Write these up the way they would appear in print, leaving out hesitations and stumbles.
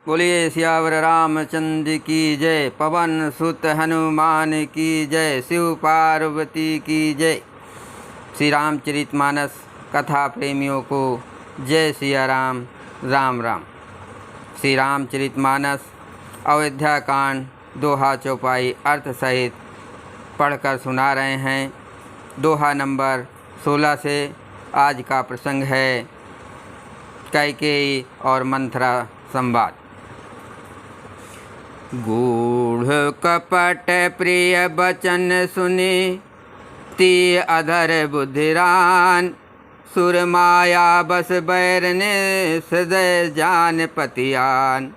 बोलिए सियावर रामचंद्र की जय। पवन सुत हनुमान की जय। शिव पार्वती की जय। श्री रामचरितमानस कथा प्रेमियों को जय सिया राम। राम राम। श्री रामचरितमानस अयोध्या कांड दोहा चौपाई अर्थ सहित पढ़कर सुना रहे हैं। दोहा नंबर 16 से आज का प्रसंग है कैकेयी और मंथरा संवाद। गूढ़ कपट प्रिय बचन सुने ती अधर बुद्धिरान। सुर माया बस बैरने सदय जान पतियान।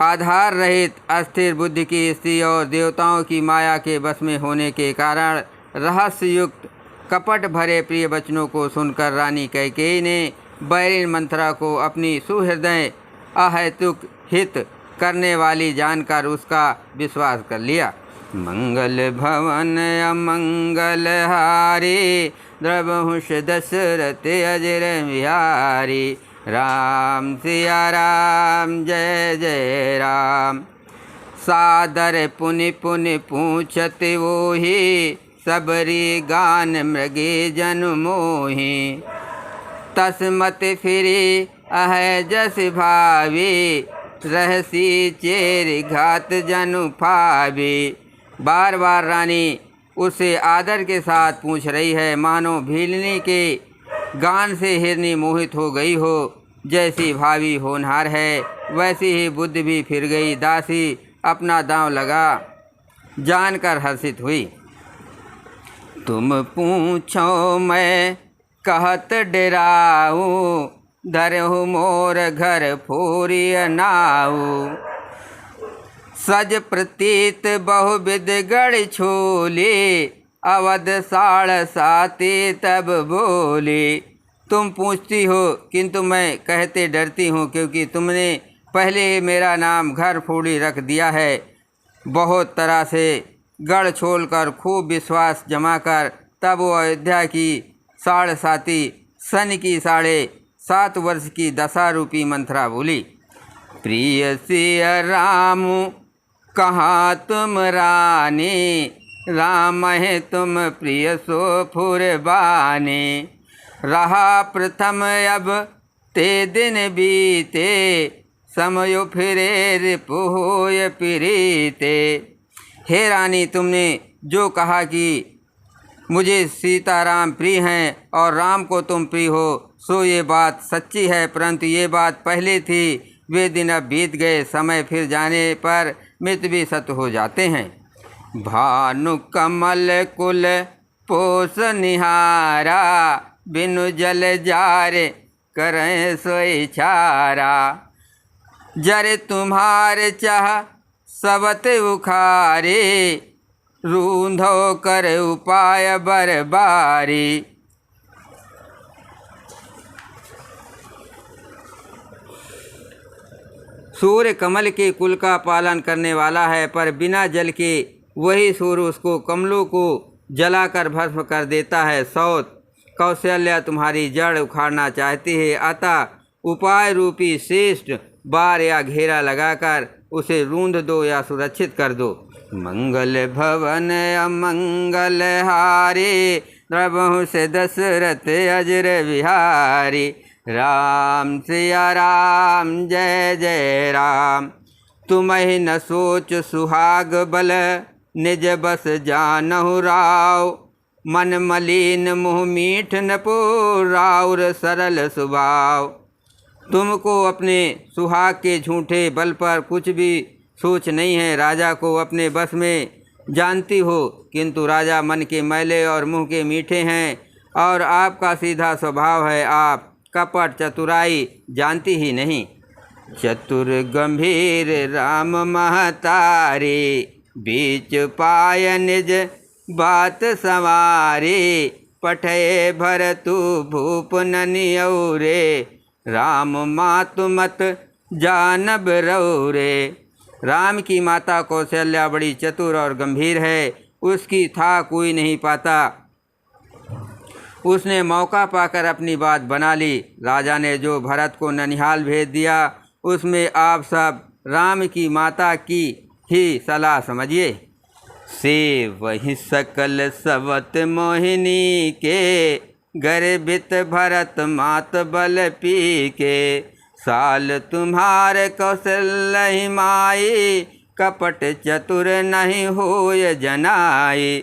आधार रहित अस्थिर बुद्धि की स्त्री और देवताओं की माया के बस में होने के कारण रहस्य युक्त कपट भरे प्रिय वचनों को सुनकर रानी कैकेयी ने बैरिन मंथरा को अपनी सुहृदय अहैतुक हित करने वाली जानकर उसका विश्वास कर लिया। मंगल भवन अमंगल हारी द्रवहुष दशरथ अजर बिहारी। राम सिया राम जय जय राम। सादर पुनि पुनि पूछत वोही सबरी गान मृगे जन मोही। तस्मत फिरी अह जस भावी रहसी चेर घात जनु फावी। बार बार रानी उससे आदर के साथ पूछ रही है, मानो भीलनी के गान से हिरनी मोहित हो गई हो। जैसी भावी होनहार है वैसी ही बुद्धि भी फिर गई। दासी अपना दांव लगा जानकर हर्षित हुई। तुम पूछो मैं कहत डराऊं धरहु मोर घर फोरिय नाऊ। सज प्रतीत बहुविध गढ़ छोले अवध साड़ साते तब बोले। तुम पूछती हो किंतु मैं कहते डरती हूँ, क्योंकि तुमने पहले ही मेरा नाम घर फोड़ी रख दिया है। बहुत तरह से गढ़ छोल कर खूब विश्वास जमा कर तब वो अयोध्या की साढ़ साती सन की 7.5 वर्ष की दशा रूपी मंथरा बोली। प्रिय सिया राम कहाँ तुम रानी। राम है तुम प्रिय सो फुरबानी। रहा प्रथम अब ते दिन बीते समय फिरे रिपुहोय प्रीते। हे रानी, तुमने जो कहा कि मुझे सीताराम प्रिय हैं और राम को तुम प्रिय हो, सो ये बात सच्ची है, परंतु ये बात पहले थी। वे दिन अब बीत गए। समय फिर जाने पर मृत भी सत्य हो जाते हैं। भानु कमल कुल पोष निहारा बिनु जल जारे करें सोई छारा। जरे तुम्हारे चाह सबत उखारे रूंधो कर उपाय बरबारी। सूर्य कमल के कुल का पालन करने वाला है, पर बिना जल के वही सूर्य उसको कमलों को जलाकर भस्म कर देता है। सौत कौशल्या तुम्हारी जड़ उखाड़ना चाहती है, अतः उपाय रूपी श्रेष्ठ बार या घेरा लगाकर उसे रूंध दो या सुरक्षित कर दो। मंगल भवन अमंगल हारे द्रवहु से दशरथ अजर बिहारी। राम सिया राम जय जय राम। तुम्हें न सोच सुहाग बल निज बस जानहु राव। मन मलिन मुँह मीठ न राउर सरल स्वभाव। तुमको अपने सुहाग के झूठे बल पर कुछ भी सोच नहीं है। राजा को अपने बस में जानती हो, किंतु राजा मन के मैले और मुँह के मीठे हैं, और आपका सीधा स्वभाव है। आप कपट चतुराई जानती ही नहीं। चतुर गंभीर राम महतारे बीच पाय निज बात संवारे। पठे भरतु भूप ननियौरे राम मातु मत जानब रौरे। राम की माता कौशल्या बड़ी चतुर और गंभीर है, उसकी था कोई नहीं पाता। उसने मौका पाकर अपनी बात बना ली। राजा ने जो भरत को ननिहाल भेज दिया, उसमें आप सब राम की माता की ही सलाह समझिए। से वही सकल सवत मोहिनी के, गर्भित भरत मात बल पी के। साल तुम्हारे कौशल्य माई, कपट चतुर नहीं होय जनाई।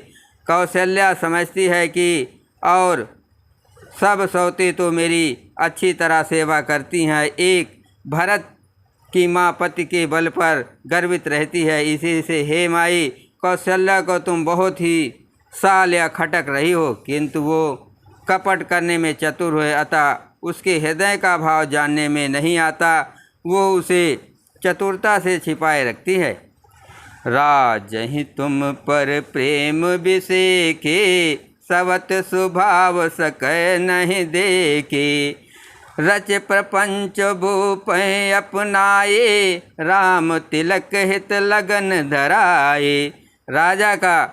कौशल्या समझती है कि और सब सौते तो मेरी अच्छी तरह सेवा करती हैं, एक भरत की माँ पति के बल पर गर्वित रहती है, इसी से हे माई कौशल्या को तुम बहुत ही साल या खटक रही हो, किंतु वो कपट करने में चतुर है, अतः उसके हृदय का भाव जानने में नहीं आता, वो उसे चतुरता से छिपाए रखती है। राजहि तुम पर प्रेम विषेके, सवत स्वभाव सकै नहीं देखे। रच प्रपंच भूप अपनाए, राम तिलक हित लगन धराए। राजा का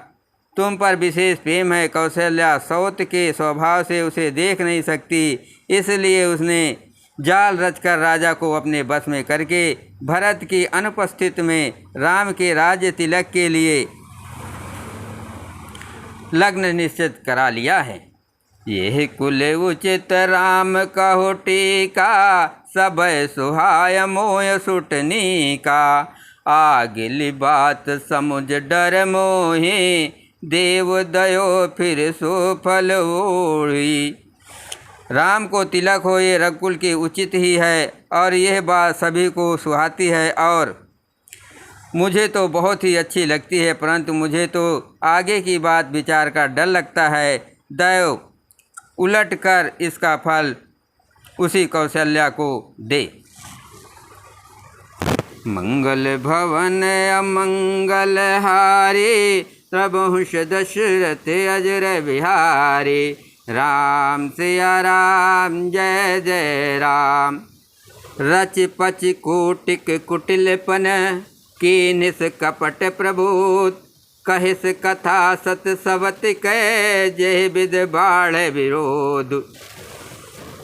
तुम पर विशेष प्रेम है, कौशल्या सौत के स्वभाव से उसे देख नहीं सकती, इसलिए उसने जाल रचकर राजा को अपने बस में करके भरत की अनुपस्थिति में राम के राज्य तिलक के लिए लग्न निश्चित करा लिया है। यह कुल उचित राम कहो टीका, सब सुहाय मोय सुटनी का। आगिली बात समुझ डर मोहि, देव दयो फिर सो फल ओढ़ी। राम को तिलक हो ये रघुकुल की उचित ही है, और यह बात सभी को सुहाती है और मुझे तो बहुत ही अच्छी लगती है, परंतु मुझे तो आगे की बात विचार कर डर लगता है। दैव उलट कर इसका फल उसी कौशल्या को दे। मंगल भवन अमंगल हारे, प्रभुष दशरथ अजर बिहारी। राम सिया राम जय जय राम। रच पच कोटिक कुटिलपन, की निस कपट प्रभुत। कहिस कथा सत सवत कै, जय विद बाढ़ विरोध।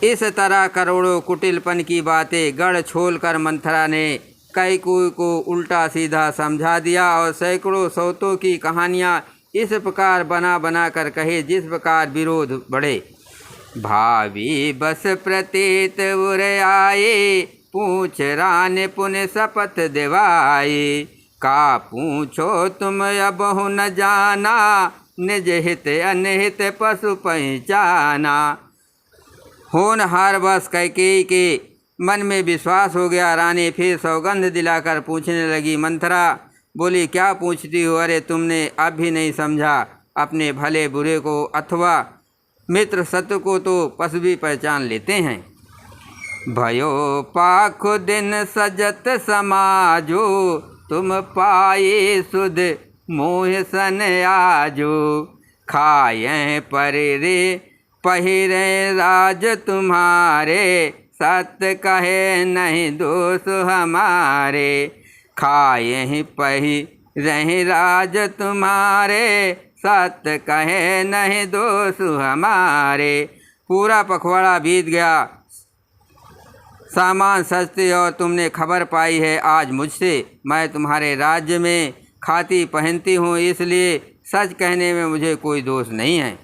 इस तरह करोड़ों कुटिलपन की बातें गढ़ छोल कर मंथरा ने कैकेयी को उल्टा सीधा समझा दिया, और सैकड़ों सौतों की कहानियाँ इस प्रकार बना बना कर कहे जिस प्रकार विरोध बढ़े। भावी बस प्रतीत उर आए, पूछ रान पुन शपथ दिवाए। का पूछो तुम अबहु न जाना, निज हित अनहित पशु पहचाना। होनहार बस कैकेयी के मन में विश्वास हो गया। रानी फिर सौगंध दिलाकर पूछने लगी। मंथरा बोली, क्या पूछती हो? अरे तुमने अब भी नहीं समझा, अपने भले बुरे को अथवा मित्र शत्रु को तो पशु भी पहचान लेते हैं। भयो पाख दिन सजत समाजो, तुम पाए सुध मोह सन आजो। खाए परिरे पहिरे राज तुम्हारे, सत्य कहे नहीं दोष हमारे। खाए ही पहिरे राज तुम्हारे, सत्य कहे नहीं दोष हमारे। पूरा पखवाड़ा बीत गया, सामान सस्ते और तुमने खबर पाई है आज मुझसे। मैं तुम्हारे राज्य में खाती पहनती हूँ, इसलिए सच कहने में मुझे कोई दोष नहीं है।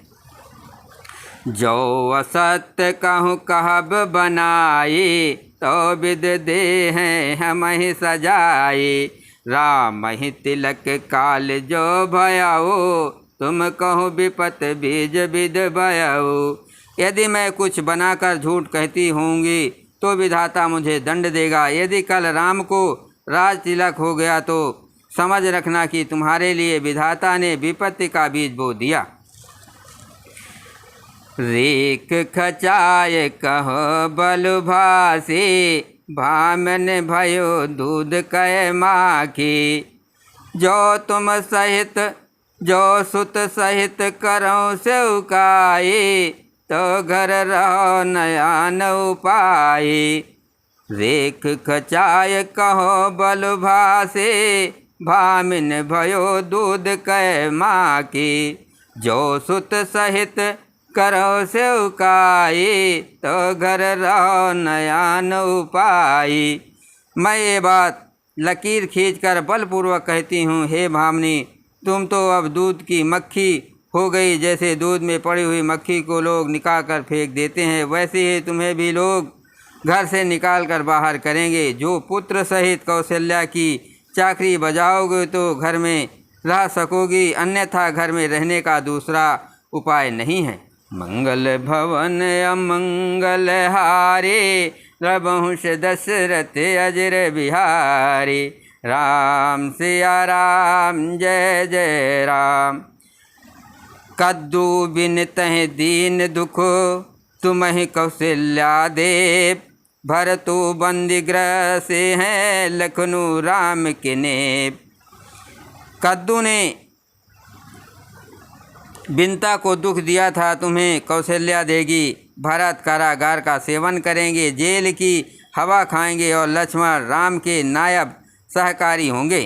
जो असत्य कहूँ कहब बनाए, तो विद दे हैं हम ही सजाए। राम ही तिलक काल जो भयाओ, तुम कहो विपत बीज विद भयाओ। यदि मैं कुछ बनाकर झूठ कहती होंगी तो विधाता मुझे दंड देगा। यदि कल राम को राज तिलक हो गया तो समझ रखना कि तुम्हारे लिए विधाता ने विपत्ति का बीज बो दिया। रेख खचाय कहो बलु भासी, भामन भयो दूध कह माखी। जो तुम सहित जो सुत सहित करो सेवकाई, तो घर रहो नया न उपाय। रेख खचाय कहो बलु भासी, भामिन भयो दूध कह माखी। जो सुत सहित करो सेवकाई, तो घर रहो नया न उपाय। मैं ये बात लकीर खींचकर बलपूर्वक कहती हूँ, हे भामिनी, तुम तो अब दूध की मक्खी हो गई। जैसे दूध में पड़ी हुई मक्खी को लोग निकाल कर फेंक देते हैं, वैसे ही तुम्हें भी लोग घर से निकाल कर बाहर करेंगे। जो पुत्र सहित कौशल्या की चाकरी बजाओगे तो घर में रह सकोगी, अन्यथा घर में रहने का दूसरा उपाय नहीं है। मंगल भवन अमंगल हारे, रघुवंश दशरथ अजर बिहारी। राम सिया राम जय जय राम। कद्दू बिन तह दीन दुखो, तुम्हें कौशल्या देव। भरतु बंदी ग्रह से हैं, लखनऊ राम के नेब। कद्दू ने बिनता को दुख दिया था, तुम्हें कौशल्या देगी। भरत कारागार का सेवन करेंगे, जेल की हवा खाएंगे और लक्ष्मण राम के नायब सहकारी होंगे।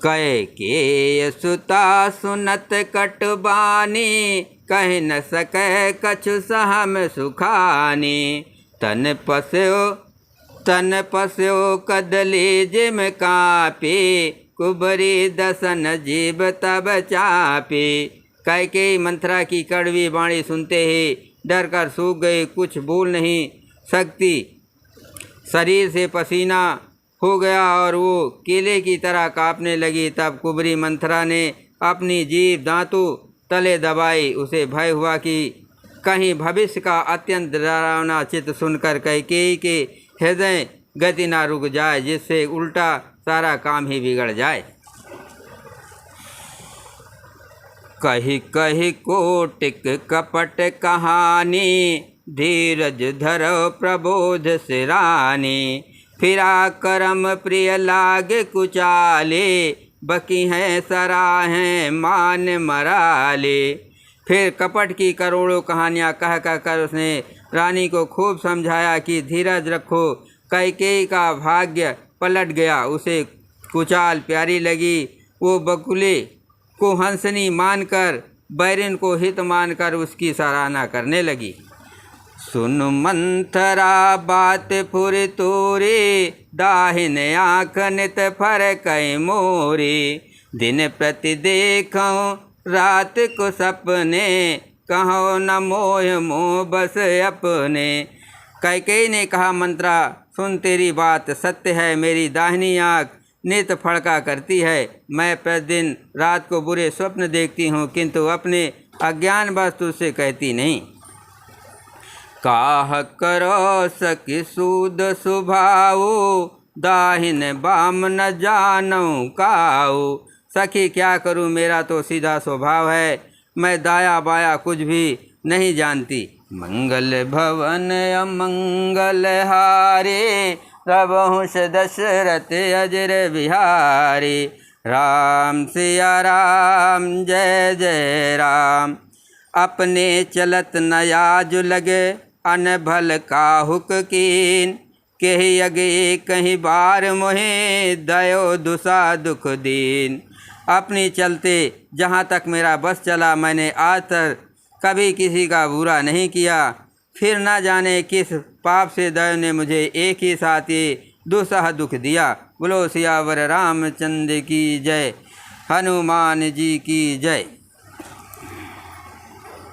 कैकेयी सुता सुनत कटबानी, कह न सकै कछु सहम सुखानी। तन पस्यो कदली जिम कापी, कुबरी दसन जीव तब चापी। कैकेयी मंथरा की कड़वी वाणी सुनते ही डर कर सूख गई, कुछ बोल नहीं सकती। शरीर से पसीना हो गया और वो केले की तरह कांपने लगी। तब कुबरी मंथरा ने अपनी जीभ दांतों तले दबाई। उसे भय हुआ कि कहीं भविष्य का अत्यंत डरावना चित्र सुनकर कैकेयी के हृदय गति ना रुक जाए, जिससे उल्टा सारा काम ही बिगड़ जाए। कही कही कोटिक कपट कहानी, धीरज धरो प्रबोध सिरानी। फिरा करम प्रिय लागे कुचाले, बकी हैं सराहें मान मराले। फिर कपट की करोड़ों कहानियाँ कह कर उसने रानी को खूब समझाया कि धीरज रखो। कैकेयी का भाग्य पलट गया, उसे कुचाल प्यारी लगी। वो बकुले को हंसनी मानकर, बैरिन को हित मानकर उसकी सराहना करने लगी। सुन मंथरा बात फुर तोरे, दाहिन आँख नित फरक मोरे। दिन प्रति देखूं रात को सपने, कहो न मोह मोह बस अपने। कैकेयी ने कहा, मंत्रा सुन, तेरी बात सत्य है। मेरी दाहिनी आँख नित फड़का करती है। मैं प्रतिदिन रात को बुरे स्वप्न देखती हूँ, किंतु अपने अज्ञानवश तुझसे कहती नहीं। काह करो सखी सूद सुभाओ, दाहिन बाम न जानूं काओ। सखी क्या करूं, मेरा तो सीधा स्वभाव है, मैं दाया बाया कुछ भी नहीं जानती। मंगल भवन अमंगल हारे, रघुवंश दशरथ अजर बिहारी। राम सिया राम जय जय राम। अपने चलत नयाज लगे, अनभल काहुक कीन। कहीं अगे कहीं बार मोहे, दयो दुसा दुख दीन। अपनी चलते जहाँ तक मेरा बस चला, मैंने आज तक कभी किसी का बुरा नहीं किया। फिर न जाने किस पाप से दैव ने मुझे एक ही साथ ये दुसह दुख दिया। बोलो सियावर रामचंद्र की जय, हनुमान जी की जय।